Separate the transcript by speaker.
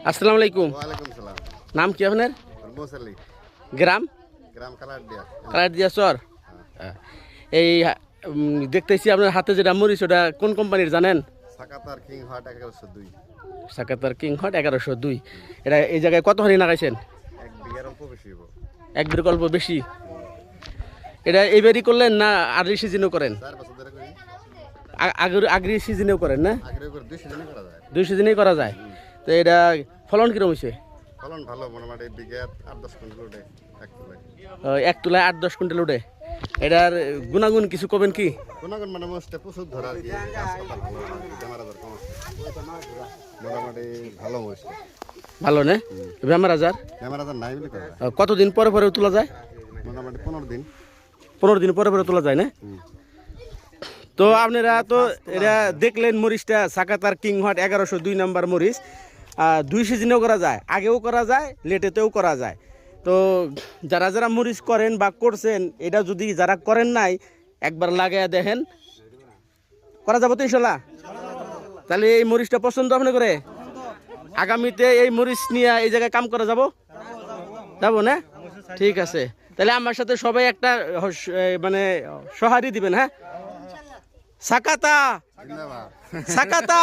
Speaker 1: আসসালামু আলাইকুম।
Speaker 2: ওয়ালাইকুম সালাম।
Speaker 1: নাম কি আপনার?
Speaker 2: মোসাল্লি।
Speaker 1: গ্রাম?
Speaker 2: গ্রাম কালারদিয়া।
Speaker 1: কালারদিয়া চর। এই দেখতেছি আপনার হাতে যেটা মরিচ ওটা কোন কোম্পানির জানেন?
Speaker 2: সাকাতার কিং হাট 1102।
Speaker 1: সাকাতার কিং হট 1102। এটা এই জায়গায় কত হানি লাগাইছেন?
Speaker 2: এক বিঘার অল্প বেশি হইব।
Speaker 1: এক বিকল্প বেশি। এটা এইবারই করলেন না আগের সিজনেও করেন?
Speaker 2: 4 বছর ধরে করি।
Speaker 1: আগের সিজনেও করেন না?
Speaker 2: আগের করে 2 সিজনে করা যায়।
Speaker 1: 2 সিজনেই করা যায়। তো এটা ফলন কিরম হয়েছে?
Speaker 2: ফলন ভালো, মোটামুটি বিঘা 8-10 কুইন্টাল ওঠে এক তুলায়।
Speaker 1: এক তুলায় 8-10 কুইন্টাল উঠে। এটার গুণাগুণ কিছু করবেন কি?
Speaker 2: কোনগুন মানে মোস্টে প্রচুর ধরা আর কি, গাছ পাতা ভালো, বেমার আজার কম আছে। মোটামুটি ভালো মোস্টে।
Speaker 1: ভালো না? বেমার আজার?
Speaker 2: বেমার আজার নাই বলে করা যায়।
Speaker 1: কতদিন পরে পরে তোলা যায়?
Speaker 2: মোটামুটি 15 দিন।
Speaker 1: 15 দিন পরে পরে তোলা যায় না? তো আপনারা তো এটা দেখলেন মরিচটা সাকাতার কিং হট 1102 নাম্বার মরিচ। 2 সিজনেও করা যায়, আগেও করা যায়, লেটেতেও করা যায়। তো যারা যারা মরিচ করেন বা করছেন, এটা যদি যারা করেন নাই একবার লাগাইয়া দেখেন, করা যাবো তো ইনশাল্লাহ। তাহলে এই মরিচটা পছন্দ আপনি করে আগামীতে এই মরিচ নিয়ে এই জায়গায় কাম করা যাবো না? ঠিক আছে, তাহলে আমার সাথে সবাই একটা মানে সহারি দিবেন। হ্যাঁ, সাকাতা
Speaker 2: জিন্দাবাদ।
Speaker 1: সাকাতা।